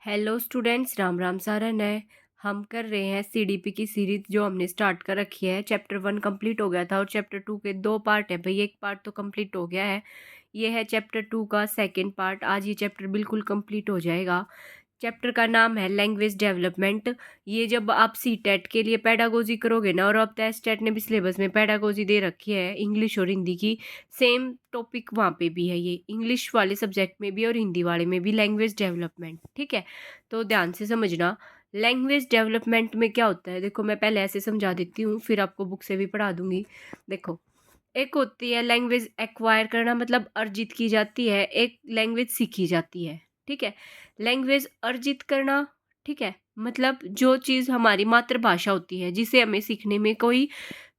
Hello students, Ram Ram Saran है। हम कर रहे हैं सीडीपी की सीरीज जो हमने स्टार्ट कर रखी है। चैप्टर 1 कंप्लीट हो गया था और चैप्टर 2 के 2 पार्ट है भाई। एक पार्ट तो कंप्लीट हो गया है, ये है चैप्टर 2 का सेकंड पार्ट। आज ये चैप्टर बिल्कुल कंप्लीट हो जाएगा। चैप्टर का नाम है लैंग्वेज डेवलपमेंट। ये जब आप सी टेट के लिए पैडागोजी करोगे ना, और अब टेस्ट टेट ने भी सिलेबस में पैडागोजी दे रखी है इंग्लिश और हिंदी की, सेम टॉपिक वहाँ पे भी है। ये इंग्लिश वाले सब्जेक्ट में भी और हिंदी वाले में भी लैंग्वेज डेवलपमेंट, ठीक है। तो ध्यान से समझना, लैंग्वेज डेवलपमेंट में क्या होता है। देखो, मैं पहले ऐसे समझा देती हूँ, फिर आपको बुक से भी पढ़ा दूंगी। देखो, एक होती है लैंग्वेज एक्वायर करना, मतलब अर्जित की जाती है। एक लैंग्वेज सीखी जाती है, ठीक है। लैंग्वेज अर्जित करना, ठीक है, मतलब जो चीज़ हमारी मातृभाषा होती है, जिसे हमें सीखने में कोई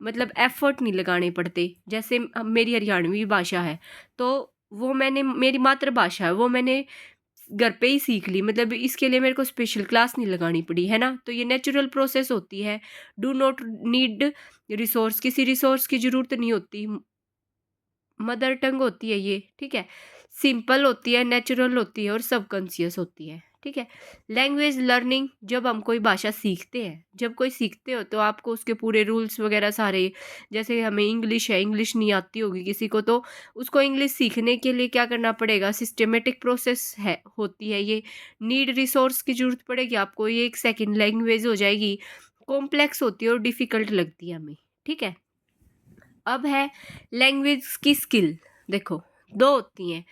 मतलब एफर्ट नहीं लगाने पड़ते। जैसे मेरी हरियाणवी भाषा है, तो वो मैंने, मेरी मातृभाषा है, वो मैंने घर पे ही सीख ली। मतलब इसके लिए मेरे को स्पेशल क्लास नहीं लगानी पड़ी, है ना। तो ये नेचुरल प्रोसेस होती है। डू नॉट नीड रिसोर्स, किसी रिसोर्स की ज़रूरत नहीं होती। मदर टंग होती है ये, ठीक है। सिंपल होती है, नेचुरल होती है और सबकॉन्शियस होती है, ठीक है। लैंग्वेज लर्निंग, जब हम कोई भाषा सीखते हैं, जब कोई सीखते हो तो आपको उसके पूरे रूल्स वगैरह सारे, जैसे हमें इंग्लिश है, इंग्लिश नहीं आती होगी किसी को, तो उसको इंग्लिश सीखने के लिए क्या करना पड़ेगा, सिस्टमेटिक प्रोसेस है होती है ये। नीड रिसोर्स की जरूरत पड़ेगी आपको, ये एक सेकेंड लैंग्वेज हो जाएगी। कॉम्प्लेक्स होती है और डिफ़िकल्ट लगती है हमें, ठीक है। अब है लैंग्वेज की स्किल। देखो, दो होती हैं,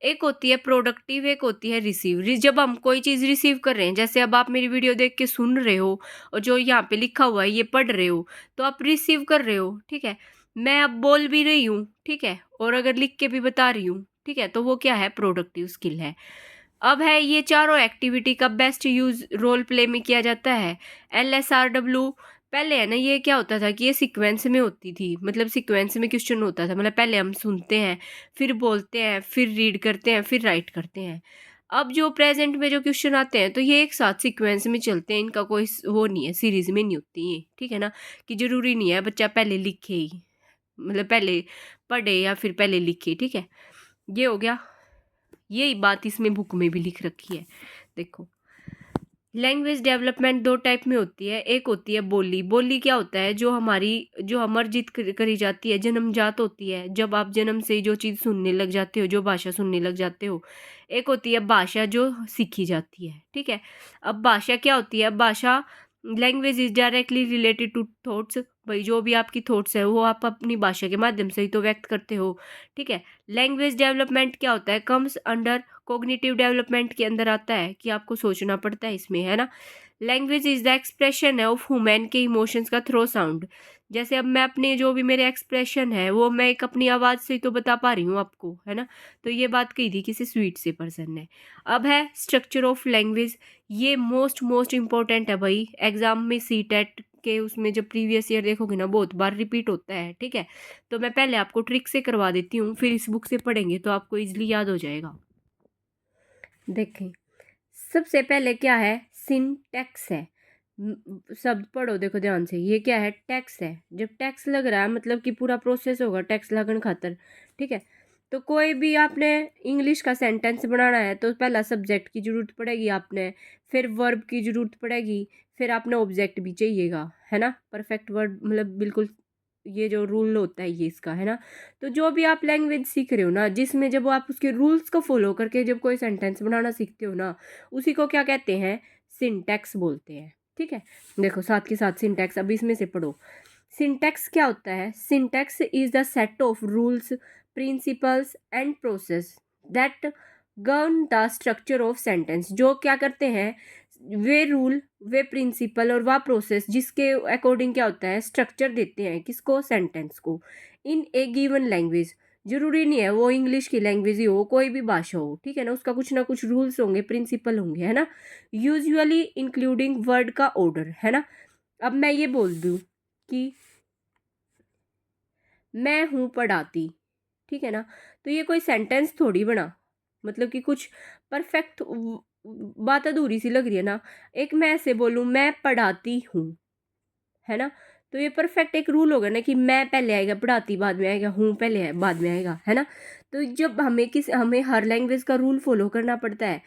एक होती है प्रोडक्टिव, एक होती है रिसीव। जब हम कोई चीज़ रिसीव कर रहे हैं, जैसे अब आप मेरी वीडियो देख के सुन रहे हो और जो यहाँ पे लिखा हुआ है ये पढ़ रहे हो, तो आप रिसीव कर रहे हो, ठीक है। मैं अब बोल भी रही हूँ, ठीक है, और अगर लिख के भी बता रही हूँ, ठीक है, तो वो क्या है, प्रोडक्टिव स्किल है। अब है ये चारों एक्टिविटी का बेस्ट यूज रोल प्ले में किया जाता है। LSRW, पहले है ना, ये क्या होता था कि ये सीक्वेंस में होती थी, मतलब सीक्वेंस में क्वेश्चन होता था। मतलब पहले हम सुनते हैं, फिर बोलते हैं, फिर रीड करते हैं, फिर राइट करते हैं। अब जो प्रेजेंट में जो क्वेश्चन आते हैं, तो ये एक साथ सीक्वेंस में चलते हैं, इनका कोई वो नहीं है, सीरीज में नहीं होती ये, ठीक है ना। कि जरूरी नहीं है बच्चा पहले लिखे ही, मतलब पहले पढ़े या फिर पहले लिखे, ठीक है। ये हो गया, यही बात इसमें बुक में भी लिख रखी है। देखो, लैंग्वेज डेवलपमेंट दो टाइप में होती है। एक होती है बोली। बोली क्या होता है, जो हमारी, जो अमरजित करी जाती है, जन्मजात होती है, जब आप जन्म से ही जो चीज़ सुनने लग जाते हो, जो भाषा सुनने लग जाते हो। एक होती है भाषा, जो सीखी जाती है, ठीक है। अब भाषा क्या होती है, भाषा, language is directly related to thoughts. भाई, जो भी आपकी थॉट्स है वो आप अपनी भाषा के माध्यम से ही तो व्यक्त करते हो, ठीक है। लैंग्वेज डेवलपमेंट क्या होता है, कम्स अंडर कोग्निटिव डेवलपमेंट के अंदर आता है, कि आपको सोचना पड़ता है इसमें, है ना। लैंग्वेज इज द एक्सप्रेशन है ऑफ ह्यूमन के इमोशंस का थ्रो साउंड। जैसे अब मैं अपने जो भी मेरे एक्सप्रेशन है, वो मैं एक अपनी आवाज़ से ही तो बता पा रही हूँ आपको, है ना। तो ये बात कही थी किसी स्वीट से पर्सन ने। अब है स्ट्रक्चर ऑफ लैंग्वेज। ये मोस्ट इंपॉर्टेंट है भाई। एग्जाम में सी टेट के उसमें जब प्रीवियस ईयर देखोगे ना, बहुत बार रिपीट होता है, ठीक है। तो मैं पहले आपको ट्रिक से करवा देती हूँ, फिर इस बुक से पढ़ेंगे तो आपको इजिली याद हो जाएगा। देखें, सबसे पहले क्या है, सिंटैक्स है। शब्द पढ़ो, देखो ध्यान से, ये क्या है, टैक्स है। जब टैक्स लग रहा है, मतलब कि पूरा प्रोसेस होगा टैक्स लगन खातर, ठीक है। तो कोई भी आपने इंग्लिश का सेंटेंस बनाना है, तो पहला सब्जेक्ट की जरूरत पड़ेगी आपने, फिर वर्ब की जरूरत पड़ेगी, फिर आपने ऑब्जेक्ट भी चाहिएगा, है ना। परफेक्ट वर्ड, मतलब बिल्कुल ये जो रूल होता है ये इसका, है ना। तो जो भी आप लैंग्वेज सीख रहे हो ना, जिसमें जब आप उसके रूल्स को फॉलो करके जब कोई सेंटेंस बनाना सीखते हो ना, उसी को क्या कहते हैं, सिंटैक्स बोलते हैं, ठीक है। देखो, साथ के साथ सिंटैक्स, अब इसमें से पढ़ो। सिंटैक्स क्या होता है, syntax is the set of rules, principles and process that govern the structure of sentence. जो क्या करते हैं, वे रूल, वे प्रिंसिपल और वह प्रोसेस जिसके अकॉर्डिंग क्या होता है, स्ट्रक्चर देते हैं किसको, सेंटेंस को, इन ए गिवन लैंग्वेज। जरूरी नहीं है वो इंग्लिश की लैंग्वेज ही हो, कोई भी भाषा हो, ठीक है ना। उसका कुछ ना कुछ रूल्स होंगे, प्रिंसिपल होंगे, है ना। यूजुअली इंक्लूडिंग वर्ड का ऑर्डर, है ना। अब मैं ये बोल दूँ कि मैं हूँ पढ़ाती, ठीक है ना, तो ये कोई सेंटेंस थोड़ी बना, मतलब कि कुछ परफेक्ट बात अधूरी सी लग रही है ना। एक मैं ऐसे बोलूँ, मैं पढ़ाती हूँ, है ना, तो ये परफेक्ट एक रूल होगा ना, कि मैं पहले आएगा, पढ़ाती बाद में आएगा, हूँ पहले है बाद में आएगा, है ना। तो जब हमें हर लैंग्वेज का रूल फॉलो करना पड़ता है,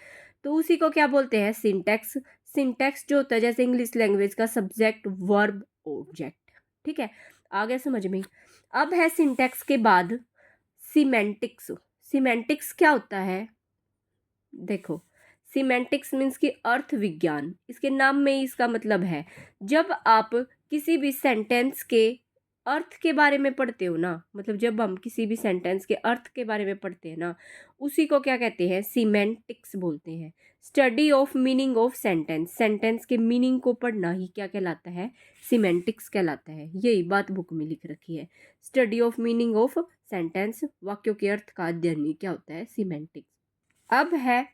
तो उसी को क्या बोलते हैं, सिंटैक्स। सिंटैक्स जो होता है जैसे इंग्लिश लैंग्वेज का सब्जेक्ट वर्ब ऑब्जेक्ट। ठीक है, आ गया समझ में। अब है सिंटैक्स के बाद सिमेंटिक्स। सिमेंटिक्स क्या होता है, देखो, सिमेंटिक्स मीन्स की अर्थ विज्ञान, इसके नाम में ही इसका मतलब है, जब आप किसी भी सेंटेंस के अर्थ के बारे में पढ़ते हो ना, मतलब जब हम किसी भी सेंटेंस के अर्थ के बारे में पढ़ते हैं ना, उसी को क्या कहते हैं, सिमेंटिक्स बोलते हैं। Study of meaning of sentence, sentence के मीनिंग को पढ़ना ही क्या कहलाता है, सिमेंटिक्स कहलाता है। यही बात बुक में लिख रखी है, study of meaning of sentence, वाक्यों के अर्थ का अध्ययन ही क्या होता है, सिमेंटिक्स। अब है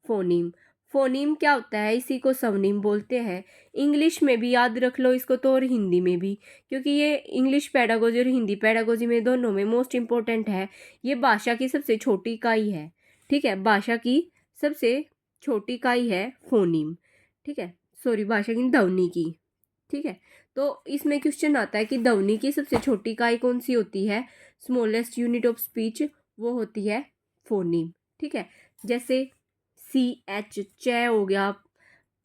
फोनीम। फोनीम क्या होता है, इसी को स्वनिम बोलते हैं। इंग्लिश में भी याद रख लो इसको तो, और हिंदी में भी, क्योंकि ये इंग्लिश पैडागोजी और हिंदी पैडागोजी में दोनों में मोस्ट इम्पोर्टेंट है। ये भाषा की सबसे छोटी इकाई है। ठीक है, भाषा की सबसे छोटी इकाई है फोनीम। ठीक है, सॉरी, भाषा की ध्वनि की। ठीक है, तो इसमें क्वेश्चन आता है कि ध्वनि की सबसे छोटी इकाई कौन सी होती है, स्मॉलेस्ट यूनिट ऑफ स्पीच, वो होती है फोनीम। ठीक है, जैसे सी एच, च हो गया,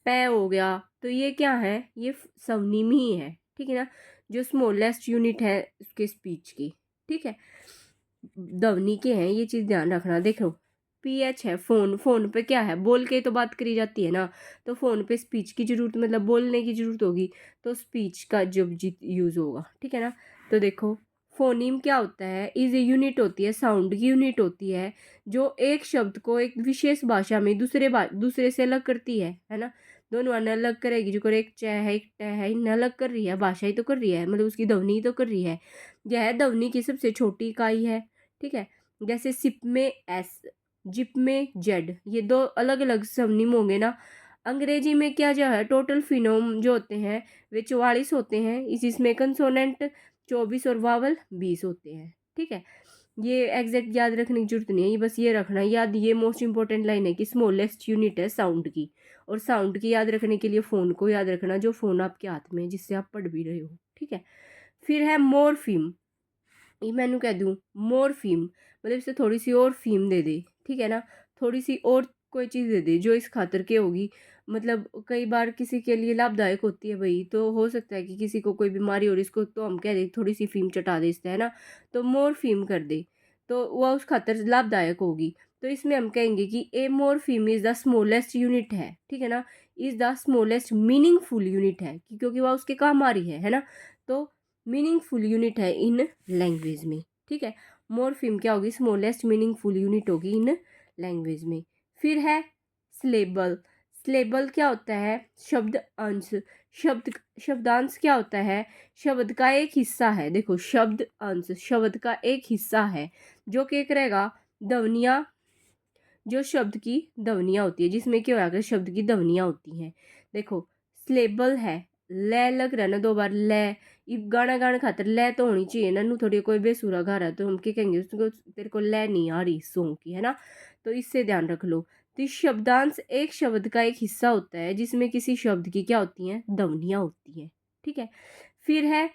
पै हो गया, तो ये क्या है, ये स्वनिम ही है। ठीक है ना, जो स्मॉलेस्ट यूनिट है उसके स्पीच की। ठीक है, ध्वनि के हैं, ये चीज़ ध्यान रखना। देखो, पी एच है फोन, फोन पे क्या है, बोल के तो बात करी जाती है ना, तो फोन पे स्पीच की जरूरत, मतलब बोलने की जरूरत होगी, तो स्पीच का जब यूज़ होगा। ठीक है ना, तो देखो, फोनीम क्या होता है, इज ए यूनिट होती है, साउंड की यूनिट होती है, जो एक शब्द को एक विशेष भाषा में दूसरे से अलग करती है ना। दोनों ने अलग करेगी, जो कर एक च है एक ट है, इन अलग कर रही है, भाषा ही तो कर रही है, मतलब उसकी ध्वनि तो कर रही है। यह ध्वनि की सबसे छोटी इकाई है। ठीक है, जैसे सिप में एस, जिप में जेड, ये दो अलग अलग स्वनिम होंगे ना। अंग्रेजी में क्या जो है, टोटल फिनोम जो होते हैं वे 44 होते हैं, इसमें कंसोनेंट 24 और वावल 20 होते हैं। ठीक है, ये एग्जैक्ट याद रखने की जरूरत नहीं है, ये बस ये रखना याद, ये मोस्ट इंपॉर्टेंट लाइन है कि स्मॉलेस्ट यूनिट है साउंड की। और साउंड की याद रखने के लिए फ़ोन को याद रखना, जो फ़ोन आपके हाथ में है जिससे आप पढ़ भी रहे हो। ठीक है, फिर है मोरफीम। ये मैंने कह दूँ मोरफीम, मतलब इसे थोड़ी सी और फीम दे दे। ठीक है ना, थोड़ी सी और कोई चीज़ दे दे जो इस खातर के होगी, मतलब कई बार किसी के लिए लाभदायक होती है भाई, तो हो सकता है कि किसी को कोई बीमारी हो रही, इसको तो हम कह दे थोड़ी सी फीम चटा दे इससे, है ना, तो मोरफीम कर दे, तो वह उस खातर लाभदायक होगी। तो इसमें हम कहेंगे कि ए मोरफीम इज़ द स्मॉलेस्ट यूनिट है। ठीक है ना, is the smallest meaningful unit है, क्योंकि वह उसके काम आ रही है ना, तो मीनिंगफुल यूनिट है इन लैंग्वेज में। ठीक है, मोरफीम क्या होगी, स्मॉलेस्ट मीनिंगफुल यूनिट होगी इन लैंग्वेज में। फिर है स्लेबल। स्लेबल क्या होता है, शब्द अंश। शब्दांश क्या होता है, शब्द का एक हिस्सा है। देखो, शब्द अंश शब्द का एक हिस्सा है, जो क्या करेगा, ध्वनियाँ, जो शब्द की ध्वनियाँ होती है, जिसमें क्या होगा, शब्द की ध्वनियाँ होती हैं। देखो, स्लेबल है, ले लग रहा है ना दो बार, ले, गाना गाने खातर ले तो होनी चाहिए ना, नू थोड़ी कोई बेसुरा गा रहा है तो हम क्या कहेंगे उसको, तेरे को ले नहीं आ रही सॉन्ग की, है ना, तो इससे ध्यान रख लो। तो इस शब्दांश एक शब्द का एक हिस्सा होता है, जिसमें किसी शब्द की क्या होती हैं, ध्वनियाँ होती हैं। ठीक है, फिर है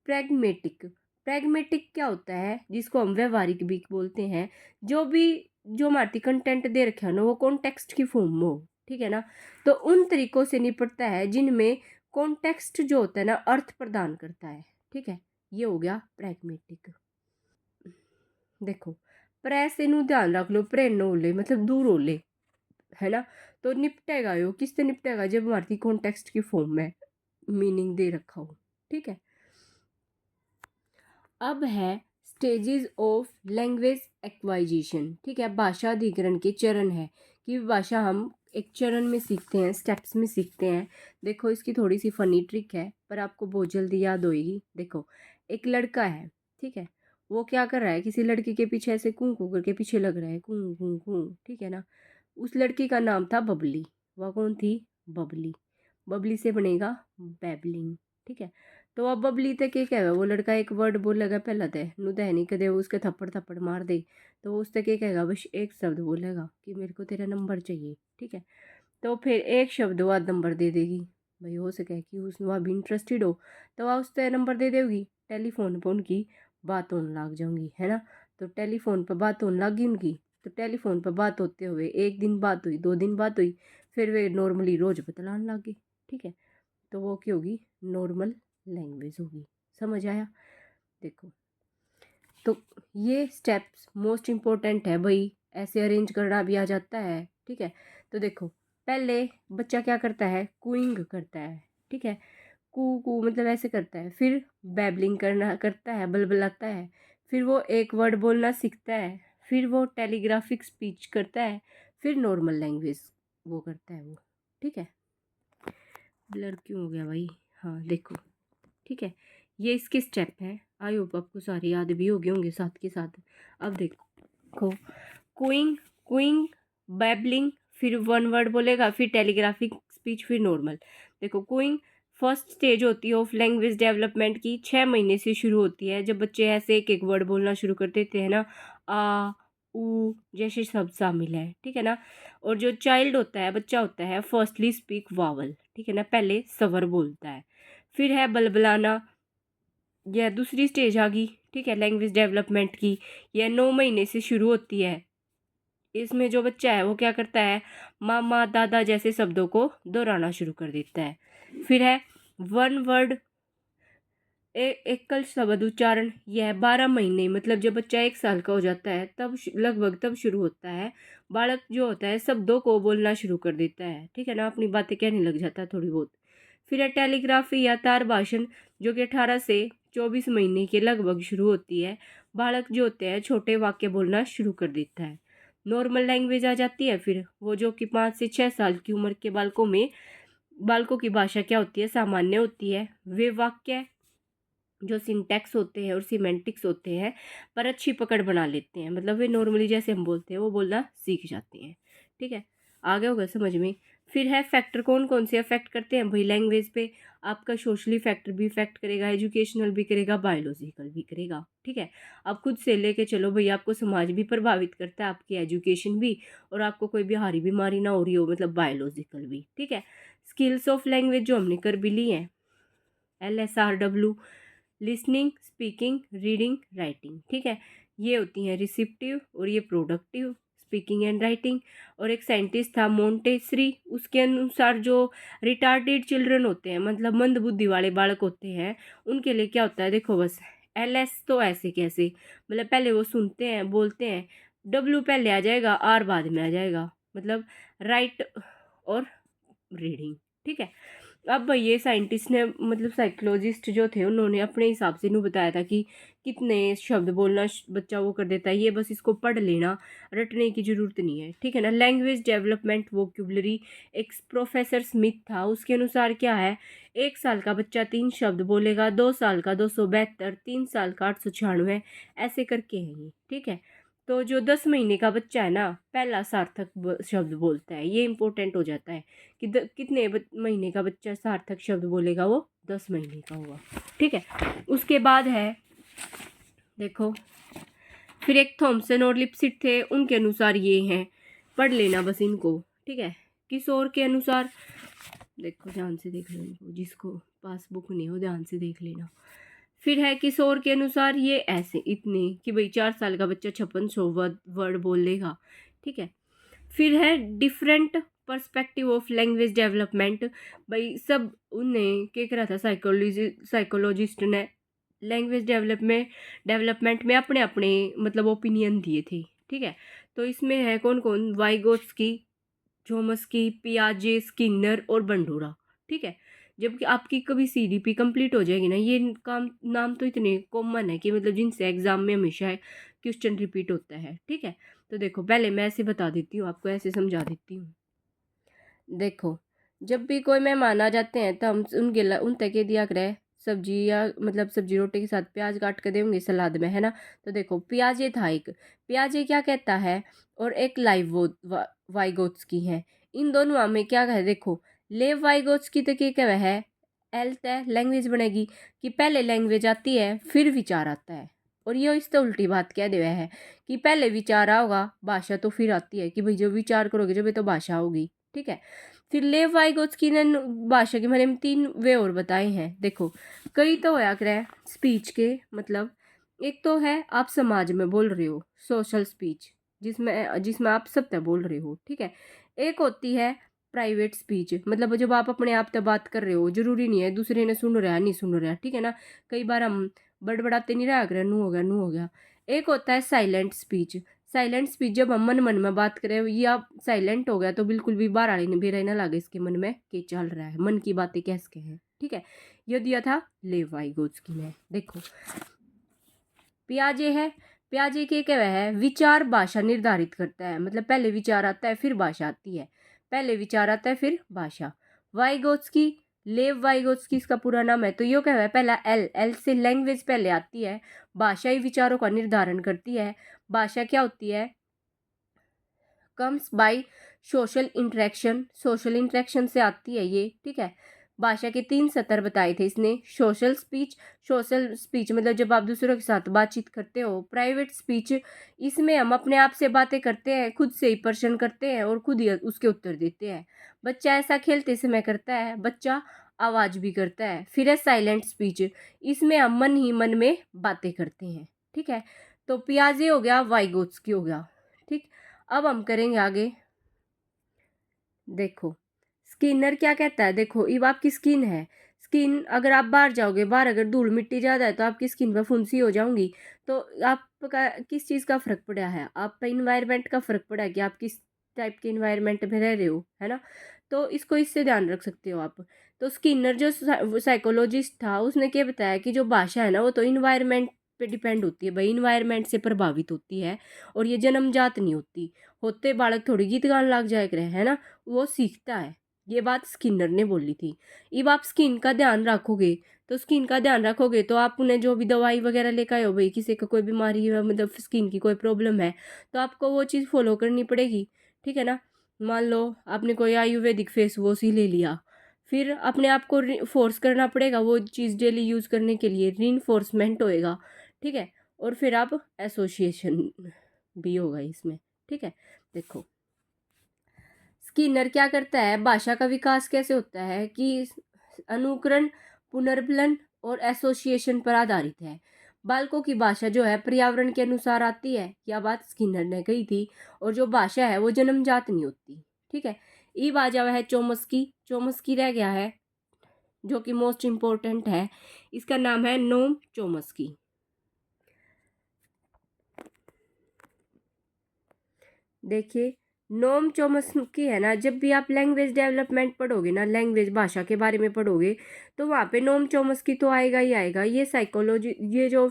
प्रैग्मेटिक। प्रैग्मेटिक क्या होता है, जिसको हम व्यवहारिक भी बोलते हैं, जो हमारी कंटेंट दे रखा है ना, वो कॉन्टेक्स्ट की फॉर्म में हो। ठीक है ना, तो उन तरीकों से निपटता है जिनमें कॉन्टेक्स्ट जो होता है ना, अर्थ प्रदान करता है। ठीक है, ये हो गया प्रैग्मेटिक। देखो, प्रे से नू ध्यान रख लो, प्रेनो ओले मतलब दूर ओले, है ना, तो निपटेगा यो, किससे निपटेगा, जब हमारी कॉन्टेक्स्ट की फॉर्म में मीनिंग दे रखा हो। ठीक है, अब है स्टेजेस ऑफ लैंग्वेज एक्वाइजेशन। ठीक है, भाषा अधिग्रहण के चरण है, कि भाषा हम एक चरण में सीखते हैं, स्टेप्स में सीखते हैं। देखो, इसकी थोड़ी सी फनी ट्रिक है, पर आपको बहुत जल्दी याद होएगी। देखो, एक लड़का है, ठीक है, वो क्या कर रहा है, किसी लड़की के पीछे ऐसे कूं कूं करके पीछे लग रहा है, कूं कूं कूं। ठीक है ना, उस लड़की का नाम था बबली। वह कौन थी, बबली। बबली से बनेगा बैबलिंग। ठीक है, तो अब बबली तक एक है, वो लड़का एक वर्ड बोलेगा पहला तय नु तय नहीं कदे, उसके थप्पड़ थप्पड़ मार दे, तो वो उस तक एक कहेगा, बस एक शब्द बोलेगा कि मेरे को तेरा नंबर चाहिए। ठीक है, तो फिर एक शब्द वह नंबर दे देगी, भाई हो सके कि उस वह भी इंटरेस्टेड हो, तो वह उस तय नंबर दे देगी। टेलीफोन पर उनकी बात होने लग जाऊंगी, है ना, तो टेलीफोन पर बात होने लगी उनकी, तो टेलीफोन पर बात होते हुए एक दिन बात हुई, 2 दिन बात हुई, फिर वे नॉर्मली रोज बतलाने लग गए। ठीक है, तो वो क्या होगी, नॉर्मल लैंग्वेज होगी। समझ आया? देखो, तो ये स्टेप्स मोस्ट इम्पोर्टेंट है भाई, ऐसे अरेंज करना भी आ जाता है। ठीक है, तो देखो पहले बच्चा क्या करता है, कूइंग करता है। ठीक है, कू कू मतलब ऐसे करता है, फिर बैबलिंग करता है, बलबलाता है, फिर वो एक वर्ड बोलना सीखता है, फिर वो टेलीग्राफिक स्पीच करता है, फिर नॉर्मल लैंग्वेज वो करता है वो। ठीक है, ब्लर क्यों हो गया भाई? हाँ देखो, ठीक है, ये इसके स्टेप हैं। आई होप आपको सारे याद भी हो गए होंगे साथ के साथ। अब देखो, कूइंग कूइंग बैबलिंग, फिर वन वर्ड बोलेगा, फिर टेलीग्राफिक स्पीच, फिर नॉर्मल। देखो, कूइंग फर्स्ट स्टेज होती है ऑफ लैंग्वेज डेवलपमेंट की, 6 महीने से शुरू होती है, जब बच्चे ऐसे एक एक वर्ड बोलना शुरू कर देते हैं ना, आ ऊ जैसे शब्द शामिल है। ठीक है ना, और जो चाइल्ड होता है, बच्चा होता है, फर्स्टली स्पीक वावल। ठीक है ना, पहले स्वर बोलता है, फिर है बलबलाना, यह दूसरी स्टेज आ गई। ठीक है, लैंग्वेज डेवलपमेंट की, यह 9 महीने से शुरू होती है। इसमें जो बच्चा है वो क्या करता है, मामा दादा जैसे शब्दों को दोहराना शुरू कर देता है। फिर है वन वर्ड एकल शब्द उच्चारण, यह 12 महीने मतलब जब बच्चा 1 साल का हो जाता है तब लगभग तब शुरू होता है। बालक जो होता है शब्दों को बोलना शुरू कर देता है। ठीक है ना, अपनी बातें कहने लग जाता है थोड़ी बहुत। फिर है टेलीग्राफी या तार भाषण, जो कि 18 से 24 महीने के लगभग शुरू होती है। बालक जो होते हैं छोटे वाक्य बोलना शुरू कर देता है। नॉर्मल लैंग्वेज आ जाती है फिर वो, जो कि 5 से 6 साल की उम्र के बालकों की भाषा क्या होती है, सामान्य होती है। वे वाक्य जो सिंटैक्स होते हैं और सिमेंटिक्स होते हैं पर अच्छी पकड़ बना लेते हैं, मतलब वे नॉर्मली जैसे हम बोलते हैं वो बोलना सीख जाते हैं। ठीक है, आगे होगा समझ में। फिर है फैक्टर, कौन कौन से अफेक्ट करते हैं भाई लैंग्वेज पे, आपका सोशली फैक्टर भी इफेक्ट करेगा, एजुकेशनल भी करेगा, बायोलॉजिकल भी करेगा। ठीक है, आप खुद से लेके चलो भाई, आपको समाज भी प्रभावित करता है, आपकी एजुकेशन भी, और आपको कोई बिहारी बीमारी ना हो रही हो, मतलब बायोलॉजिकल भी। ठीक है, स्किल्स ऑफ लैंग्वेज जो हमने कर भी ली है, LSRW, listening, speaking, reading, writing. ठीक है, ये होती हैं रिसिप्टिव और ये प्रोडक्टिव, स्पीकिंग एंड राइटिंग। और एक साइंटिस्ट था मोंटेसरी, उसके अनुसार जो रिटार्डेड चिल्ड्रन होते हैं, मतलब मंद बुद्धि वाले बालक होते हैं, उनके लिए क्या होता है, देखो बस LS तो ऐसे कैसे, मतलब पहले वो सुनते हैं बोलते हैं, W पहले आ जाएगा, R बाद में आ जाएगा, मतलब राइट और रीडिंग। ठीक है, अब ये साइंटिस्ट ने, मतलब साइकोलॉजिस्ट जो थे, उन्होंने अपने हिसाब से इन्हों बताया था कि कितने शब्द बोलना बच्चा वो कर देता है, ये बस इसको पढ़ लेना, रटने की ज़रूरत नहीं है। ठीक है ना, लैंग्वेज डेवलपमेंट वोक्यूबलरी, एक प्रोफेसर स्मिथ था, उसके अनुसार क्या है, 1 साल का बच्चा 3 शब्द बोलेगा, 2 साल का 272, 3 साल का 896, ऐसे करके है ये। ठीक है, तो जो 10 महीने का बच्चा है ना, पहला सार्थक शब्द बोलता है, ये इंपॉर्टेंट हो जाता है कि कितने महीने का बच्चा सार्थक शब्द बोलेगा, वो 10 महीने का होगा। ठीक है, उसके बाद है देखो, फिर एक थॉमसन और लिपसिट थे, उनके अनुसार ये हैं, पढ़ लेना बस इनको। ठीक है, किशोर के अनुसार, देखो ध्यान से देख लो इनको, जिसको पास बुक नहीं हो ध्यान से देख लेना। फिर है किशोर के अनुसार ये ऐसे इतने कि भाई 4 साल का बच्चा 5600 वर्ड बोल लेगा। ठीक है, फिर है different perspective of language development, भाई सब उन्हें क्या करा था, साइकोलॉजिस्ट ने लैंग्वेज डेवलपमेंट में अपने अपने मतलब ओपिनियन दिए थे। ठीक है, तो इसमें है कौन कौन, वाइगोट्स्की, चोम्स्की, पियाजे, स्किनर और बंडूरा। ठीक है, जबकि आपकी कभी CDP कंप्लीट हो जाएगी ना, ये काम नाम तो इतने कॉमन है कि मतलब जिनसे एग्जाम में हमेशा क्वेश्चन रिपीट होता है। ठीक है, तो देखो पहले मैं ऐसे बता देती हूँ आपको, ऐसे समझा देती हूँ। देखो, जब भी कोई मेहमान आ जाते हैं तो हम उन तक दिया करें सब्जी, या मतलब सब्जी रोटी के साथ प्याज काट कर देंगे सलाद में, है ना। तो देखो पियाजे था एक, पियाजे क्या कहता है, और एक वाइगोट्स की है, इन दोनों में क्या है, देखो लेव वाइगोट्स की तो क्या है, एल तय लैंग्वेज बनेगी कि पहले लैंग्वेज आती है फिर विचार आता है, और ये इस तो उल्टी बात कह दे है कि पहले विचार आओगा भाषा तो फिर आती है, कि भाई जो विचार करोगे जब ये तो भाषा होगी। ठीक है, फिर लेव वाइगोत्स्की ने भाषा के बारे में 3 वे और बताए हैं। देखो, कई तो होया करे स्पीच के, मतलब एक तो है आप समाज में बोल रहे हो, सोशल स्पीच, जिसमें जिसमें आप सत्य बोल रहे हो, ठीक है। एक होती है प्राइवेट स्पीच, मतलब जब आप अपने आप से बात कर रहे हो, जरूरी नहीं है दूसरे ने सुन रहा है नहीं सुन रहा, ठीक है ना। कई बार हम बड़बड़ाते नहीं रहा करें, नू हो गया नू हो गया। एक होता है साइलेंट स्पीच। साइलेंट स्पीच जब हम मन मन में बात करें, ये आप साइलेंट हो गया तो बिल्कुल भी बाहर आने भी रहना लगे इसके मन में के चल रहा है, मन की बातें कैसे हैं, ठीक है। ये दिया था लेव वाइगोत्स्की ने। देखो पियाजे है, पियाजे के क्या है, विचार भाषा निर्धारित करता है, मतलब पहले विचार आता है फिर भाषा आती है, पहले विचार आता है फिर भाषा। वाइगोत्स्की, लेव वाइगोत्स्की इसका पूरा नाम है। तो यो क्या है, पहला एल, एल से लैंग्वेज पहले आती है, भाषा ही विचारों का निर्धारण करती है। भाषा क्या होती है, comes by social interaction, social interaction से आती है ये, ठीक है। भाषा के 3 स्तर बताए थे इसने, सोशल स्पीच, सोशल स्पीच मतलब जब आप दूसरों के साथ बातचीत करते हो। प्राइवेट स्पीच, इसमें हम अपने आप से बातें करते हैं, खुद से ही प्रश्न करते हैं और खुद ही उसके उत्तर देते हैं। बच्चा ऐसा खेलते समय करता है, बच्चा आवाज भी करता है। फिर है साइलेंट स्पीच, इसमें हम मन ही मन में बातें करते हैं, ठीक है। तो पियाजे हो गया, वाइगोत्स्की हो गया, ठीक। अब हम करेंगे आगे। देखो स्किनर क्या कहता है, देखो ये आपकी स्किन है, स्किन अगर आप बाहर जाओगे, बाहर अगर धूल मिट्टी ज़्यादा है तो आपकी स्किन पर फुंसी हो जाऊंगी। तो आपका किस चीज़ का फ़र्क पड़ा है, आप पे इन्वायरमेंट का फ़र्क पड़ा है कि आप किस टाइप के इन्वायरमेंट में रह रहे हो, है ना। तो इसको इससे ध्यान रख सकते हो आप। तो स्किनर जो साइकोलॉजिस्ट था उसने क्या बताया कि जो भाषा है ना वो तो इन्वायरमेंट पे डिपेंड होती है, भाई इन्वायरमेंट से प्रभावित होती है और ये जन्मजात नहीं होती। होते बालक थोड़ी गीत गान लग जाए करे, है ना, वो सीखता है। ये बात स्किनर ने बोली थी। अब आप स्किन का ध्यान रखोगे, तो स्किन का ध्यान रखोगे तो आप उन्हें जो भी दवाई वगैरह लेकर आए हो, भाई किसी को कोई बीमारी है, मतलब स्किन की कोई प्रॉब्लम है, तो आपको वो चीज़ फॉलो करनी पड़ेगी, ठीक है ना। मान लो आपने कोई आयुर्वेदिक फेस वॉश ही ले लिया, फिर अपने आप को फोर्स करना पड़ेगा वो चीज़ डेली यूज़ करने के लिए, रीइंफोर्समेंट होएगा, ठीक है। और फिर आप एसोसिएशन भी होगा इसमें, ठीक है। देखो स्किनर क्या करता है, भाषा का विकास कैसे होता है कि अनुकरण, पुनर्बलन और एसोसिएशन पर आधारित है। बालकों की भाषा जो है पर्यावरण के अनुसार आती है, यह बात स्किनर ने कही थी। और जो भाषा है वो जन्मजात नहीं होती, ठीक है। ई बाजा है चोमस्की, चोमस्की रह गया है जो कि मोस्ट इम्पोर्टेंट है, इसका नाम है नोम चोमस्की। देखिए नोम चोमस्की है ना, जब भी आप लैंग्वेज डेवलपमेंट पढ़ोगे ना, लैंग्वेज भाषा के बारे में पढ़ोगे, तो वहाँ पे नोम चोमस्की तो आएगा ही आएगा। ये साइकोलॉजी, ये जो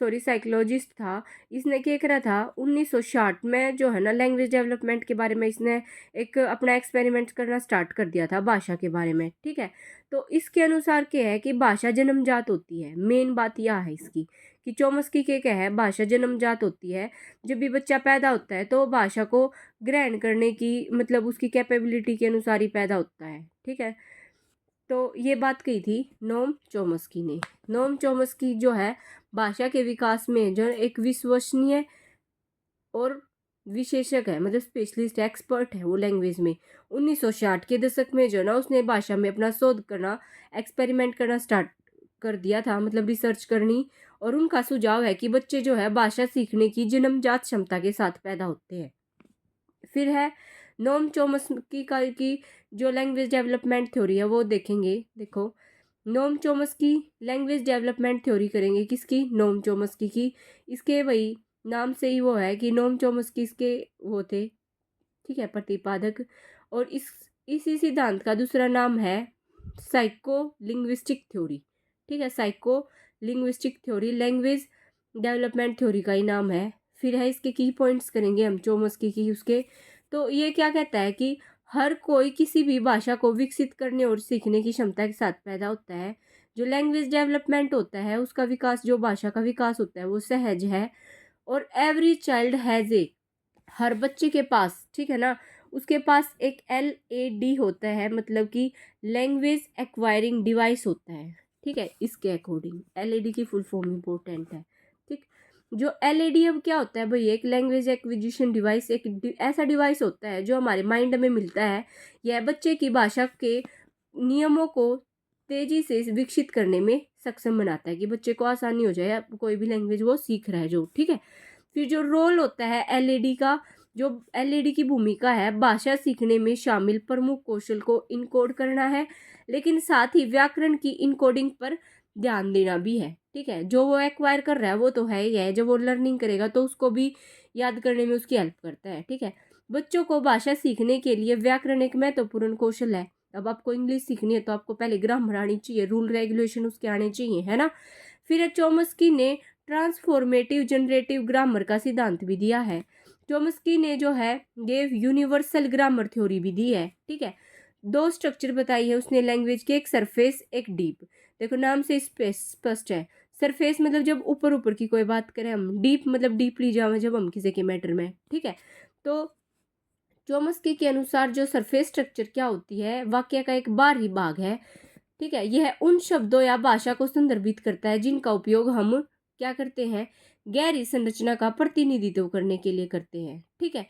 साइकोलॉजिस्ट था, इसने क्या करा था 1960 में जो है ना लैंग्वेज डेवलपमेंट के बारे में इसने एक अपना एक्सपेरिमेंट करना स्टार्ट कर दिया था भाषा के बारे में, ठीक है। तो इसके अनुसार क्या है कि भाषा जन्मजात होती है, मेन बात यह है इसकी कि चोमस्की के क्या है, भाषा जन्मजात होती है। जब भी बच्चा पैदा होता है तो भाषा को ग्रहण करने की, मतलब उसकी कैपेबिलिटी के अनुसार ही पैदा होता है, ठीक है। तो ये बात कही थी नोम चोमस्की ने। नोम चोमस्की जो है भाषा के विकास में जो एक विश्वसनीय और विशेषज्ञ है, मतलब स्पेशलिस्ट एक्सपर्ट है वो लैंग्वेज में। 1960 के दशक में जो ना उसने भाषा में अपना शोध करना, एक्सपेरिमेंट करना स्टार्ट कर दिया था, मतलब रिसर्च करनी। और उनका सुझाव है कि बच्चे जो है भाषा सीखने की जन्मजात क्षमता के साथ पैदा होते हैं। फिर है नोम चोमस्की का की जो लैंग्वेज डेवलपमेंट थ्योरी है वो देखेंगे। देखो नोम चोमस्की लैंग्वेज डेवलपमेंट थ्योरी करेंगे किसकी, नोम चोमस्की की। इसके वही नाम से ही वो है कि नोम चोमस्की इसके वो थे, ठीक है, प्रतिपादक। और इसी सिद्धांत का दूसरा नाम है साइको लिंग्विस्टिक थ्योरी, ठीक है। Psycho linguistic theory language development theory का ही नाम है। फिर है इसके की पॉइंट्स करेंगे हम चोमस्की की उसके। तो ये क्या कहता है कि हर कोई किसी भी भाषा को विकसित करने और सीखने की क्षमता के साथ पैदा होता है। जो लैंग्वेज डेवलपमेंट होता है उसका विकास, जो भाषा का विकास होता है वो सहज है। और एवरी चाइल्ड हैज़ ए, हर बच्चे के पास, ठीक है ना, उसके पास एक LAD होता है, मतलब कि लैंग्वेज एक्वायरिंग डिवाइस होता है, ठीक है। इसके अकॉर्डिंग LAD की फुल फॉर्म इंपॉर्टेंट है, ठीक। जो LAD अब क्या होता है भाई, एक लैंग्वेज एक्विजिशन डिवाइस, एक ऐसा डिवाइस होता है जो हमारे माइंड में मिलता है। यह बच्चे की भाषा के नियमों को तेजी से विकसित करने में सक्षम बनाता है कि बच्चे को आसानी हो जाए कोई भी लैंग्वेज वो सीख रहा है जो, ठीक है। फिर जो रोल होता है एलईडी का, जो एलईडी की भूमिका है भाषा सीखने में शामिल प्रमुख कौशल को इनकोड करना है, लेकिन साथ ही व्याकरण की इनकोडिंग पर ध्यान देना भी है। ठीक है, जो वो एक्वायर कर रहा है वो तो है ही है, जब वो लर्निंग करेगा तो उसको भी याद करने में उसकी हेल्प करता है। ठीक है, बच्चों को भाषा सीखने के लिए व्याकरण एक महत्वपूर्ण कौशल है। अब आपको इंग्लिश सीखनी है तो आपको पहले ग्रामर आनी चाहिए, रूल रेगुलेशन उसके आने चाहिए, है ना। फिर चोम्स्की ने ट्रांसफॉर्मेटिव जनरेटिव ग्रामर का सिद्धांत भी दिया है। चोम्स्की ने जो है ये यूनिवर्सल ग्रामर थ्योरी भी दी है। ठीक है, दो स्ट्रक्चर बताई है उसने लैंग्वेज के, एक सरफेस एक डीप। देखो नाम से स्पष्ट है, सरफेस मतलब जब ऊपर ऊपर की कोई बात करें हम, डीप मतलब डीपली जाओ जब हम किसी के मैटर में। ठीक है, तो चोम्स्की के अनुसार जो सरफेस स्ट्रक्चर क्या होती है, वाक्य का एक बाहरी भाग है। ठीक है, यह उन शब्दों या भाषा को संदर्भित करता है जिनका उपयोग हम क्या करते हैं, गहरी संरचना का प्रतिनिधित्व करने के लिए करते हैं। ठीक है,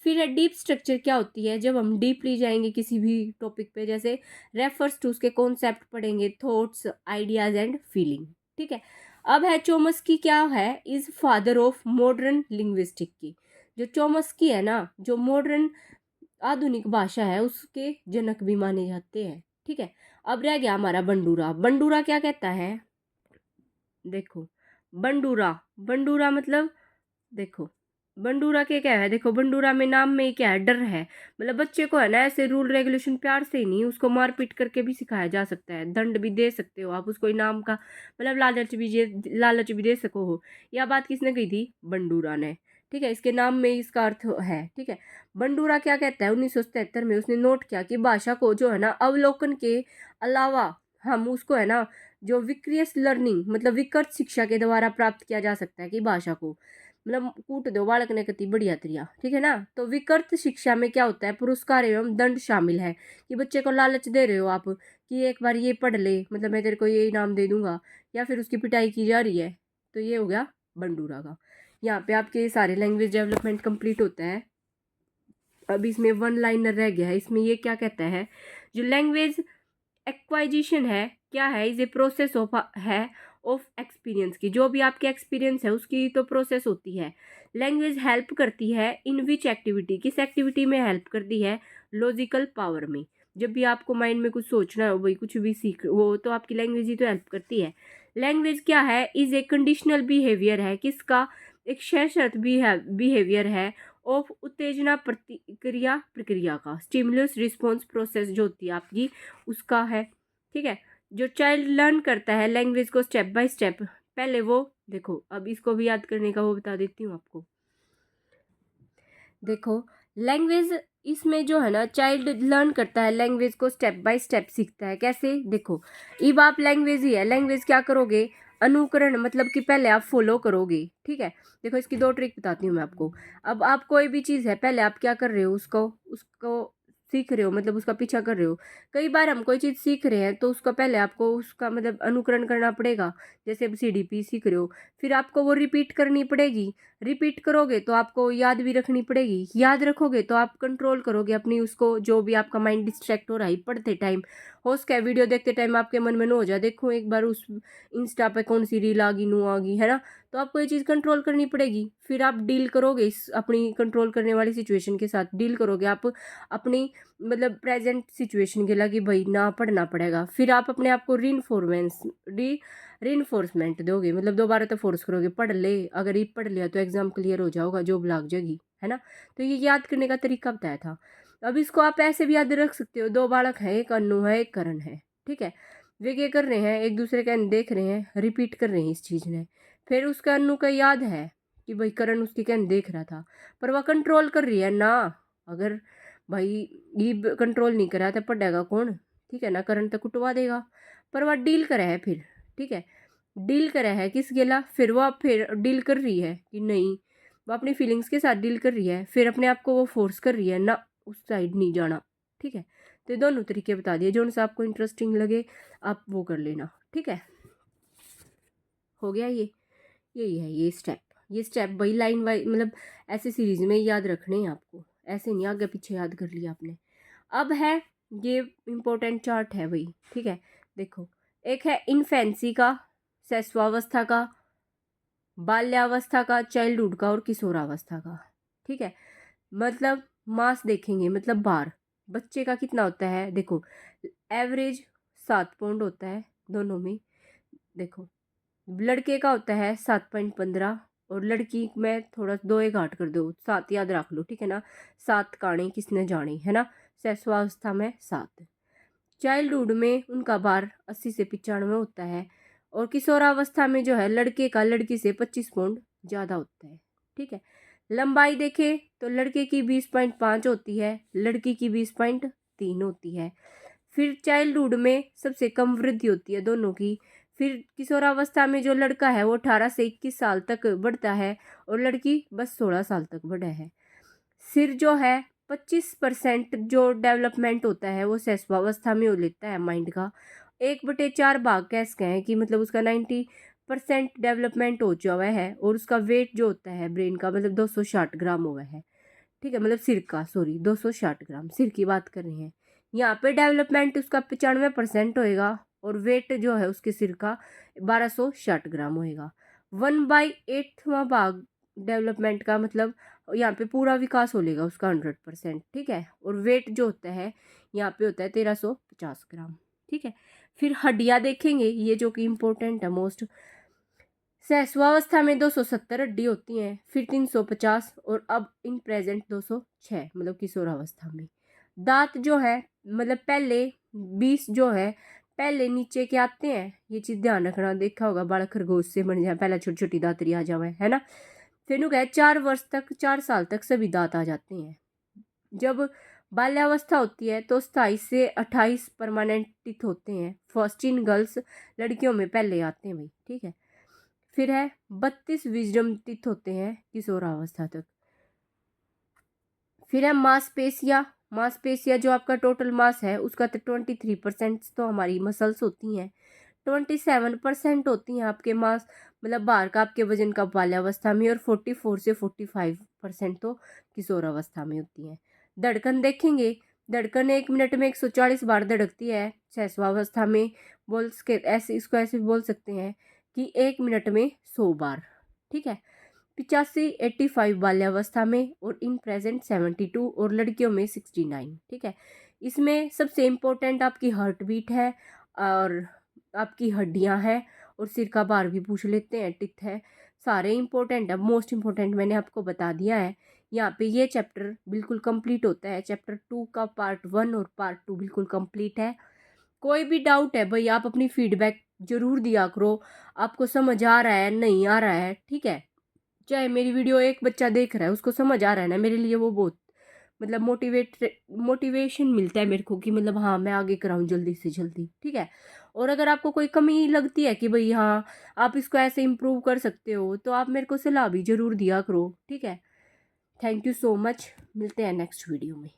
फिर डीप स्ट्रक्चर क्या होती है, जब हम डीपली जाएंगे किसी भी टॉपिक पे, जैसे रेफर्स टू, उसके कॉन्सेप्ट पढ़ेंगे, थॉट्स आइडियाज एंड फीलिंग। ठीक है, अब है चोम्स्की क्या है, is father of modern linguistic की। जो चोम्स्की है ना, जो मॉडर्न आधुनिक भाषा है उसके जनक भी माने जाते हैं। ठीक है, अब रह गया हमारा बंडूरा। बंडूरा क्या कहता है, देखो बंडूरा, बंडूरा मतलब देखो बंडूरा के क्या है, देखो बंडूरा में नाम में ही क्या है, डर है। मतलब बच्चे को है ना ऐसे रूल रेगुलेशन प्यार से ही नहीं, उसको मारपीट करके भी सिखाया जा सकता है, दंड भी दे सकते हो आप उसको, इनाम का मतलब लालच भी दे सको हो। यह बात किसने कही थी, बंडूरा ने। ठीक है, इसके नाम में इसका अर्थ है। ठीक है, बंडूरा क्या कहता है, 1977 में उसने नोट किया कि भाषा को जो है ना अवलोकन के अलावा हम उसको है ना जो विक्रियस लर्निंग मतलब विकृत शिक्षा के द्वारा प्राप्त किया जा सकता है कि भाषा को मतलब कूट दो बालक ने कति बढ़िया तरिया। ठीक है ना, तो विकृत शिक्षा में क्या होता है, पुरस्कार एवं दंड शामिल है कि बच्चे को लालच दे रहे हो आप कि एक बार ये पढ़ ले, मतलब मैं तेरे को ये इनाम दे दूंगा, या फिर उसकी पिटाई की जा रही है। तो ये हो गया बंडूरा का। यहाँ पे आपके सारे लैंग्वेज डेवलपमेंट कंप्लीट होता है। अब इसमें वन लाइनर रह गया है, इसमें ये क्या कहता है, जो लैंग्वेज एक्वाइजिशन है क्या है, इज ए प्रोसेस ऑफ है ऑफ एक्सपीरियंस की, जो भी आपके एक्सपीरियंस है उसकी तो प्रोसेस होती है। लैंग्वेज हेल्प करती है इन विच एक्टिविटी, किस एक्टिविटी में हेल्प करती है, लॉजिकल पावर में। जब भी आपको माइंड में कुछ सोचना हो, भाई कुछ भी सीख वो, तो आपकी लैंग्वेज ही तो हेल्प करती है। लैंग्वेज क्या है, इज ए कंडीशनल बिहेवियर है, किसका, एक सशर्त बिहेवियर है ऑफ उत्तेजना प्रतिक्रिया प्रक्रिया का, स्टिमुलस रिस्पॉन्स प्रोसेस जो होती है आपकी उसका है। ठीक है, जो चाइल्ड लर्न करता है लैंग्वेज को स्टेप बाय स्टेप, पहले वो देखो, अब इसको भी याद करने का वो बता देती हूँ आपको। देखो लैंग्वेज इसमें जो है ना चाइल्ड लर्न करता है लैंग्वेज को स्टेप बाय स्टेप सीखता है, कैसे, देखो अब आप लैंग्वेज ही है, लैंग्वेज क्या करोगे, अनुकरण मतलब कि पहले आप फॉलो करोगे। ठीक है, देखो इसकी दो ट्रिक बताती हूँ मैं आपको। अब आप कोई भी चीज़ है पहले आप क्या कर रहे हो, उसको उसको सीख रहे हो, मतलब उसका पीछा कर रहे हो। कई बार हम कोई चीज़ सीख रहे हैं तो उसका पहले आपको उसका मतलब अनुकरण करना पड़ेगा। जैसे अब CDP सीख रहे हो, फिर आपको वो रिपीट करनी पड़ेगी, रिपीट करोगे तो आपको याद भी रखनी पड़ेगी, याद रखोगे तो आप कंट्रोल करोगे अपनी उसको, जो भी आपका माइंड डिस्ट्रैक्ट हो रहा है पढ़ते टाइम, हो सके वीडियो देखते टाइम आपके मन में न हो जाए, देखो एक बार उस इंस्टा पे कौन सी रील आ गई नू आ गई, है ना। तो आपको ये चीज़ कंट्रोल करनी पड़ेगी, फिर आप डील करोगे इस अपनी कंट्रोल करने वाली सिचुएशन के साथ, डील करोगे आप अपनी मतलब प्रेजेंट सिचुएशन के लगी भाई ना पढ़ना पड़ेगा। फिर आप अपने आप को रीइंफोर्समेंट दोगे, मतलब दोबारा तो फोर्स करोगे, पढ़ ले, अगर ये पढ़ लिया तो एग्जाम क्लियर हो जाओगा, जॉब लग जाएगी, है ना। तो ये याद करने का तरीका बताया था। अब इसको आप ऐसे भी याद रख सकते हो, दो बालक हैं, एक अनु है एक करण है। ठीक है, वे क्या कर रहे हैं, एक दूसरे का देख रहे हैं, रिपीट कर रहे हैं इस चीज़ ने। फिर उसका अनु का याद है कि भाई करण उसकी कहन देख रहा था, पर वह कंट्रोल कर रही है ना, अगर भाई ये कंट्रोल नहीं करा तो पढ़ेगा कौन। ठीक है ना, करण तो कुटवा देगा, पर वह डील करे है फिर। ठीक है, डील करे है किस गेला, फिर वो फिर डील कर रही है कि नहीं, वो अपनी फीलिंग्स के साथ डील कर रही है, फिर अपने आप को वो फोर्स कर रही है ना उस साइड नहीं जाना। ठीक है, तो ये दोनों तरीके बता दिए, जो सा आपको इंटरेस्टिंग लगे आप वो कर लेना। ठीक है, हो गया ये, यही है ये स्टेप भाई लाइन वाइज मतलब ऐसे सीरीज में याद रखने हैं आपको, ऐसे नहीं आगे पीछे याद कर लिया आपने। अब है ये इम्पोर्टेंट चार्ट है भाई। ठीक है, देखो एक है इन्फेंसी का, शैशवावस्था का बाल्यावस्था का, चाइल्डहुड का और किशोरावस्था का। ठीक है, मतलब मास देखेंगे, मतलब बार बच्चे का कितना होता है। देखो एवरेज 7 पाउंड होता है दोनों में। देखो लड़के का होता है 7.15 और लड़की में थोड़ा 2 एक 8 कर दो, 7 याद रख लो, ठीक है ना। 7 काणे किसने जाने, है ना। शैशवावस्था में 7। चाइल्डहुड में उनका बार 80 से 95 होता है और किशोरावस्था में जो है लड़के का लड़की से 25 पाउंड ज़्यादा होता है। ठीक है, लंबाई देखें तो लड़के की 20.5 होती है, लड़की की 20.3 होती है। फिर चाइल्डहुड में सबसे कम वृद्धि होती है दोनों की। फिर किशोरावस्था में जो लड़का है वो 18 से 21 साल तक बढ़ता है और लड़की बस 16 साल तक बढ़ा है। सिर जो है 25% जो डेवलपमेंट होता है वो शैशवावस्था में हो लेता है माइंड का। 1/4 भाग कैस कहें कि मतलब उसका 90% डेवलपमेंट हो चुका है और उसका वेट जो होता है ब्रेन का मतलब 260 ग्राम हुआ है। ठीक है, मतलब सिर का, सॉरी 260 ग्राम सिर की बात कर रहे हैं। यहाँ पे डेवलपमेंट उसका 95% होएगा और वेट जो है उसके सिर का 1260 ग्राम होएगा। 1/8वां भाग डेवलपमेंट का मतलब यहाँ पे पूरा विकास हो लेगा उसका 100%। ठीक है, और वेट जो होता है यहाँ पे होता है 1350 ग्राम। ठीक है, फिर हड्डियाँ देखेंगे, ये जो कि इम्पोर्टेंट है मोस्ट। शैशवावस्था में 270 हड्डी होती हैं, फिर 350 और अब इन प्रेजेंट 206 मतलब किशोरावस्था में। दांत जो है मतलब पहले 20 जो है पहले नीचे के आते हैं, ये चीज़ ध्यान रखना। देखा होगा बालक खरगोश से बन जाए, पहले छोटी छोटी दांतरी आ जावे, है ना। फिर नु कहे 4 वर्ष तक, 4 साल तक सभी दांत आ जाते हैं। जब बाल्यावस्था होती है तो 27 से 28 परमानेंट टीथ होते हैं। फर्स्ट इन गर्ल्स, लड़कियों में पहले आते हैं भाई। ठीक है, फिर है 32 विजडम टीथ होते हैं किशोरावस्था तक। फिर है मांसपेशियाँ। मांसपेशियाँ जो आपका टोटल मास है उसका तो 23% तो हमारी मसल्स होती हैं, 27% होती हैं आपके मास मतलब बाहर का आपके वजन का बाल्यावस्था में और 44 से 45% तो किशोरावस्था में होती हैं। धड़कन देखेंगे, धड़कन 1 मिनट में 140 बार धड़कती है शैशवावस्था में। बोल के ऐसे इसको ऐसे बोल सकते हैं कि 1 मिनट में 100 बार। ठीक है, 85 बाल्यावस्था में और इन प्रेजेंट 72 और लड़कियों में 69। ठीक है, इसमें सबसे इम्पोर्टेंट आपकी हार्ट बीट है और आपकी हड्डियां हैं और सिर का भार भी पूछ लेते हैं, टिथ है, सारे इम्पोर्टेंट है। मोस्ट इम्पोर्टेंट मैंने आपको बता दिया है। यहाँ पे ये चैप्टर बिल्कुल कंप्लीट होता है। चैप्टर 2 का पार्ट 1 और पार्ट 2 बिल्कुल कंप्लीट है। कोई भी डाउट है भाई आप अपनी फीडबैक जरूर दिया करो, आपको समझ आ रहा है नहीं आ रहा है। ठीक है, चाहे मेरी वीडियो एक बच्चा देख रहा है उसको समझ आ रहा है ना, मेरे लिए वो बहुत मतलब मोटिवेशन मिलता है मेरे को कि मतलब हाँ मैं आगे कराऊँ जल्दी से जल्दी। ठीक है, और अगर आपको कोई कमी लगती है कि भाई हाँ आप इसको ऐसे इम्प्रूव कर सकते हो तो आप मेरे को सलाह भी जरूर दिया करो। ठीक है, थैंक यू सो मच, मिलते हैं नेक्स्ट वीडियो में।